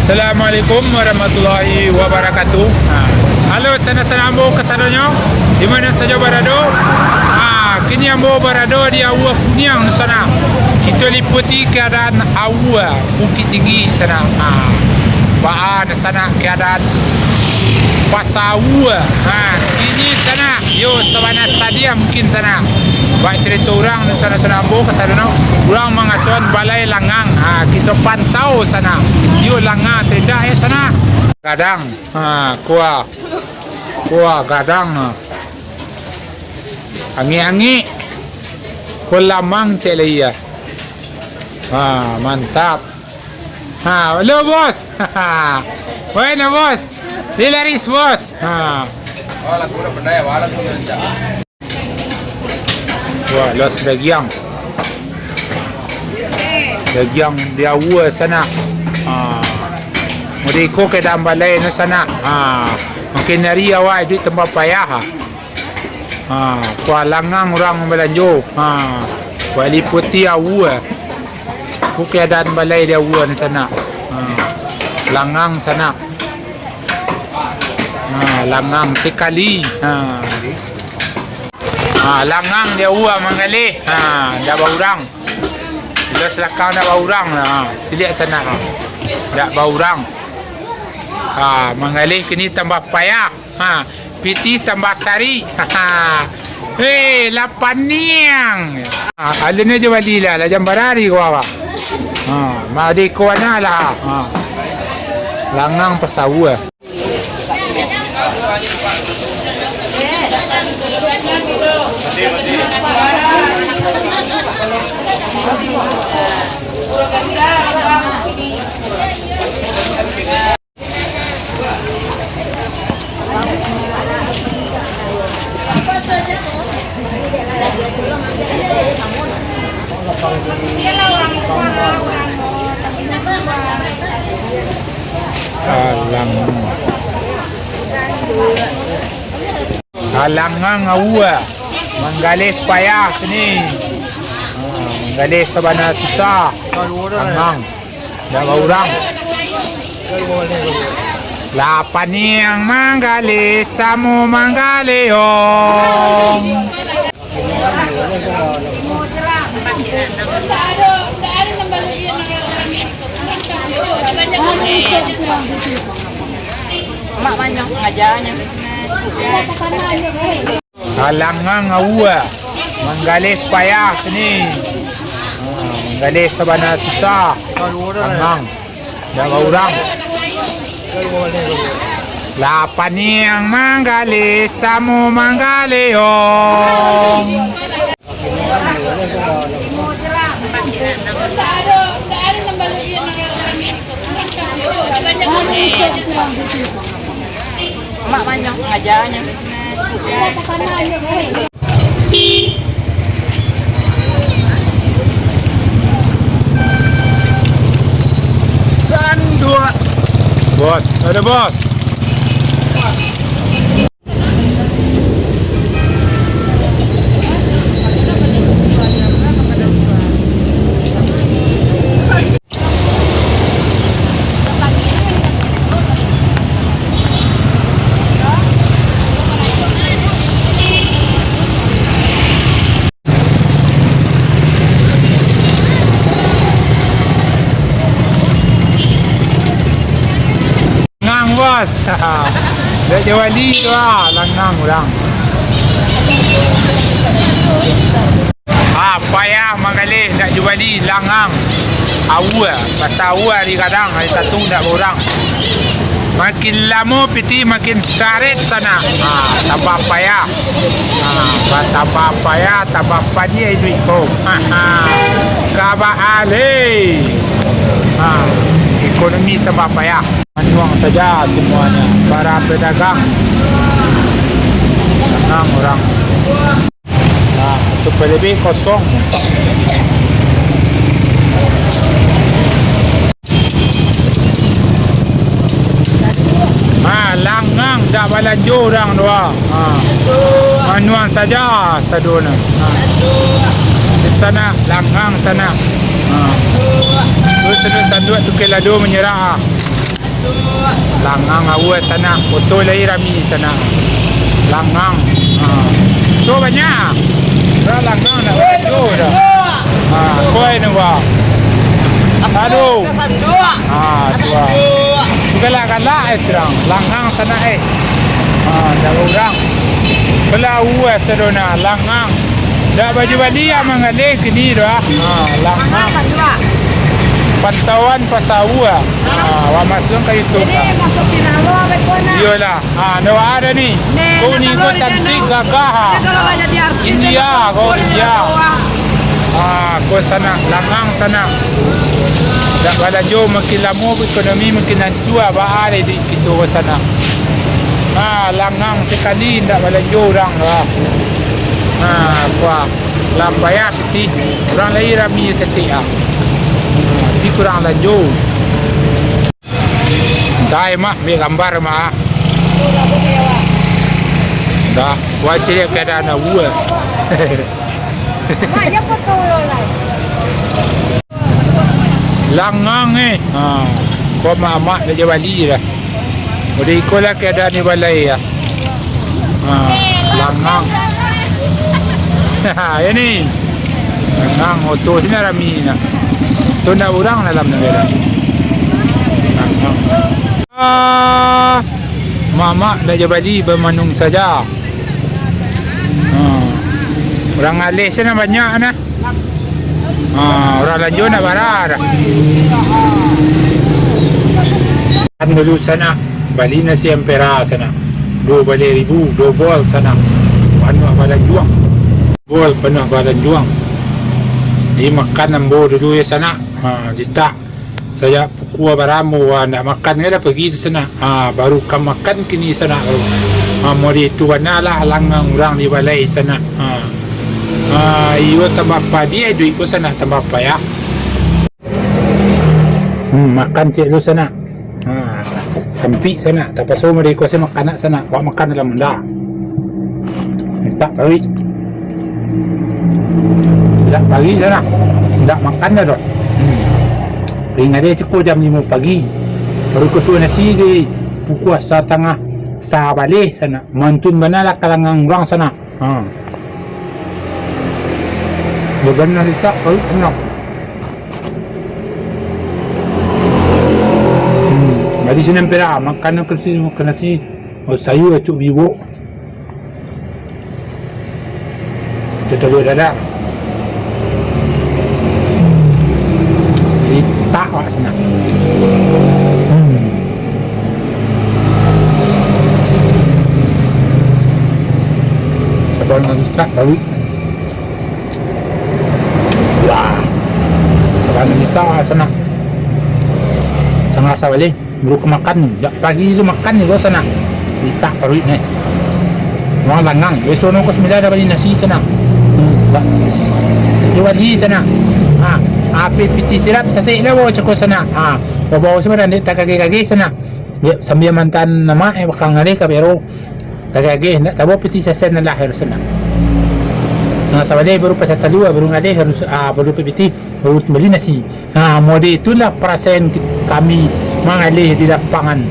Assalamualaikum warahmatullahi wabarakatuh. Halo sana-sana ambo kesadonyo di mana saja berada. Kini ambo berada di Awua Kuniang sana. Kita liputi keadaan Awua Bukit Tinggi sana. Baan sana keadaan Pasar Awua. Ini sana yo sabana sadia mungkin sana. Baik cerita orang di sana-sana ambo kesadonyo. Orang mengatakan balai langang. Kita pantau sana. Yo langang tidak sana. Gadang. Kuah gadang. Angi-angi. Kolamang celia. Mantap. Halo bos. Bueno bos. Dilaris bos. Wah, los dagiang. Dagiang dia Awua sana. Mereka ke dalam balai na sana. Mungkin hari awak di tempat payah. Kuah langang orang belanjo. Wali putih Awua. Ku keadaan balai dia Awua na sana. Langang sana. Langang sekali. Langang dia Awua manggali. Dah baurang. Bila selakau dah baurang lah. Siliak sana. Dah baurang. Mengalih kini tambah payah. Piti tambah sari. Lapaniang. Alina je wadila la jambarari ko awa. Madi ko na la. Langang Pasawua. Langang Awua menggalih payah ni. Menggalih sabana susah. Langang dah orang. Lapan yang menggalih samu menggalih om. Mak banyak ngajarnya. Langang Awua menggalih payah ni. Menggalih sabana susah. Langang dah orang. Lapan yang menggalih samu menggalih om. Mak banyak ngajarnya. Sandua. Bos, ada bos. Bos. Dah jawali tu langang orang. Payah mengalih nak jawali langang Awua. Pasal Awua di kadang hari satu nak orang. Makin lama piti makin sarit sana. Tambah payah. Tambah payah, tambah panyai duit kau. Kabah alih. Ekonomi tambah payah. Manuang saja semuanya. Para pedagang. Langang orang. Itu lebih kosong. Langang dah balanjo orang dua. Manuang saja saduna. Di sana langang sana. Terus sanduk tu kelado menyerah. Langang awa sana. Betul lagi rami sana. Langang. Tu banyak. Dah langang nak tu dah. Koi ni wah. Aduh. Tu. Galak-galak serang. Langang sana dah orang. Belah awa sedona langang. Dah baju bali mengalih kini dah. Langang. Pantauan pasawa. Wah masuk ke itu. Ini masuk Pinalo Bekona. Iyalah. Nawa ada ni. Kau ni kau cantik gagah. Kalau banyak di artis. India, kau India. Kau sana, langang sana. Dak bala jo makin lama ekonomi makin hancur ba ada di situ ke sana. Langang sekali ndak bala jo orang lah. Kuah lambaya piti. Orang lain rami setia. Di kurang lanjut. Dah mah, ambil gambar mah. Dah, wajib keadaan awal. Banyak betul lah. Langang kau mak dah jawali dah. Udah ikutlah keadaan ni balai ya. Langang. Ini. Langang auto sini rami nak. Tu nak orang dalam negara. Mama dah jabali bermanung saja. Orang alih sana banyak nah. Orang lanjut nak barar. Kan dulu sana bali nasi empera sana. 2 ribu 2 bol sana. Penuh badan juang. Bol penuh badan juang. Di makan ambo dulu ya sana. Jita saya pukul baramu nak makan ke dah pergi ke sana. Baru kan makan kini sana. Mau di tu lah langang orang di balai sana. Iyo tambah apa dia duit ko sana tambah apa ya. Makan cik lu sana. Sampi sana. Tapi so mari ko saya makan sana. Buat makan dalam benda. Tak bagi. Tak bagi sana. Tak makan dah dok. Ingat dia cukup jam 5 pagi. Baru ko suruh nasi di pukul 1:30 sah balik sana. Mantun mana lah kalangan orang sana. Beban nak letak baru senang. Mari senang pera makan kersi makan nasi. Sayur acuk bibo. Kita boleh dadak. Tak awak senang. Sebab nanti tak tahu. Wah. Sebab nanti tak senang. Sengaja balik. Baru ke makan ni. Pagi lu makan ni kau senang. Tak tahu ni. Orang langang. Besok nak ke 9 dah balik nasi senang. Jual di sana. Api piti sirap sasik lah bawa cakap sana. Bawa semua dan tak kaki-kaki sana. Dia sambil mantan nama bakal ngali ka pero tak kaki nak tahu piti sasik na lahir sana. Sang sabale baru pasal talua baru ngali harus baru piti baru beli nasi. Mode itulah perasaan kami mengalih di lapangan.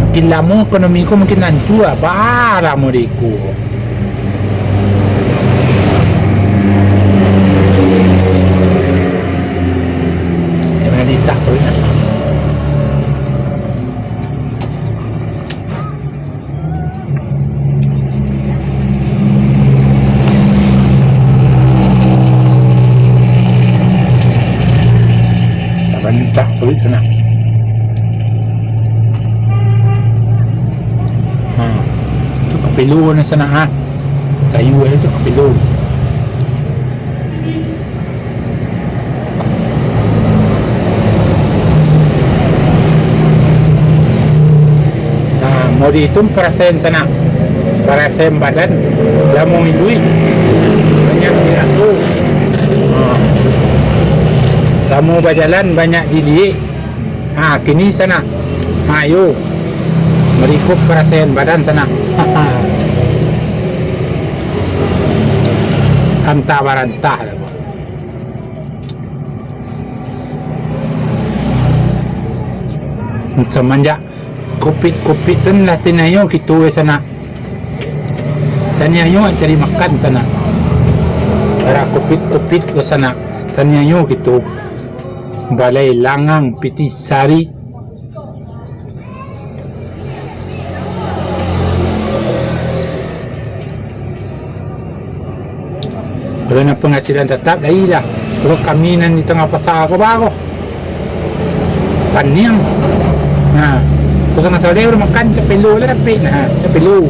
Mungkin lama ekonomi ku mungkin hancur bara modeku. Tak boleh. Saban tak boleh sana. Tu kepilu ni sana Sayur itu kepilu. Mau dihitung perasaan sana, perasaan badan, dah mau minduit banyak beratur. Dah mau berjalan banyak dilihat. Kini sana, ayo merikup perasaan badan sana. Hantah barantah lah. Semenjak Covid tu lah tinayo gitu sana. Taniayo cari makan sana. Para Covid ke sana. Taniayo gitu. Balai Langang Pitisari. Kalau nak penghasilan tetap dah dah. Kalau kami nan di tengah pasar ke bago. Paniang. Nah, kau sangat salah dia makan cepelu lah tapi nah cepelu.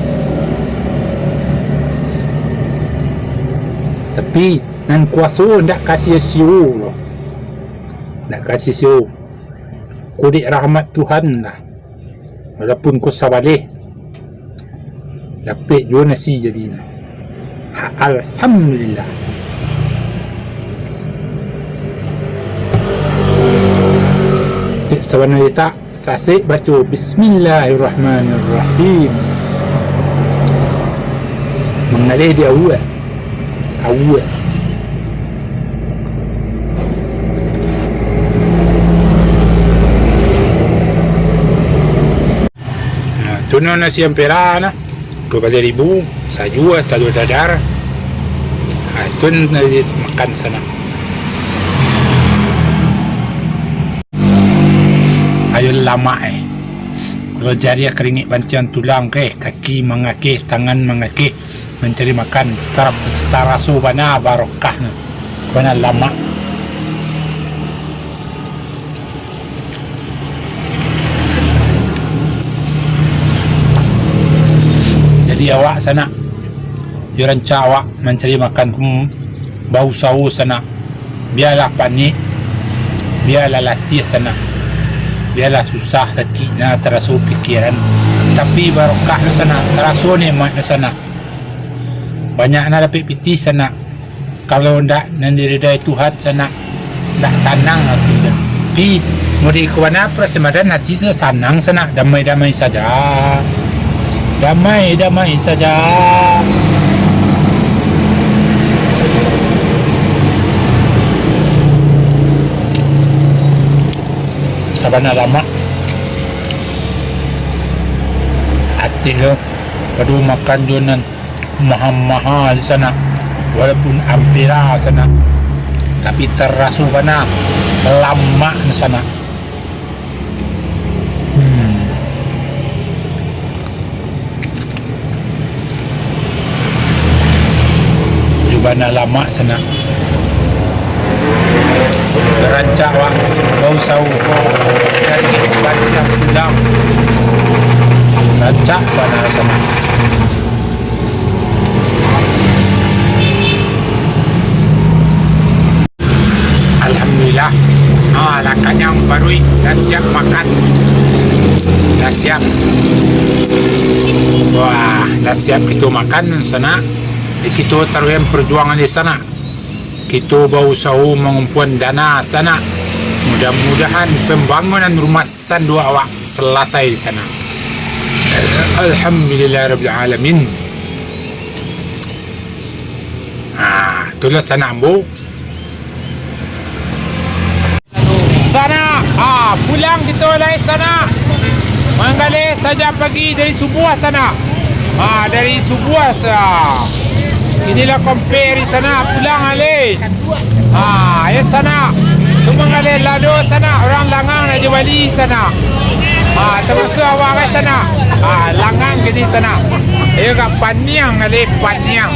Tapi nan kuasa ndak kasih siu loh. Ndak kasih siu. Kudik rahmat Tuhan lah. Walaupun kau sabalih. Tapi juga nasi jadinya. Alhamdulillah. Sawana letak sasik baca Bismillahirrahmanirrahim. Mengalih dia awal. Tuno nasi ampera na. 2,000 sajua tadu dadar. Itu makan sana. Ayo lama kalau jari keringit bantian tulang kaki mengakeh, tangan mengakeh mencari makan tarasu bana barokah bana lama. Jadi awak sana yuran awak mencari makan bau sau sana biarlah panik biarlah latih sana biarlah susah sakit na terasu pikiran tapi barokah na sana terasu nikmat na sana banyak na dapat piti sana kalau ndak nandiridai Tuhan sana ndak tenang hati tapi muri kuana prasemadan hati senang sana damai saja damai saja. Sabana lama hati lo padu makan jonan mahal sana walaupun ampera sana tapi terasu bana lama sana. Bana lama sana rancak wak bau sau dari banyak tulang rancak sana alhamdulillah lakan yang baru dah siap makan dah siap wah dah siap kita makan sana. Kita taruh perjuangan di sana. Kita berusaha mengumpulkan dana sana. Mudah-mudahan pembangunan rumah sandu awak selesai di sana. Alhamdulillah Rabbil Alamin. Itulah sana ambo. Sana, pulang kita lagi sana. Manggale saja pagi dari subuh sana. Dari subuh inilah compare sana pulang ale. Ya sana. Cuma ale lado sana orang Langang Raja Wali sana. Termasuk awak sana. Langang gini sana. Ayo kat Paniang ale Paniang.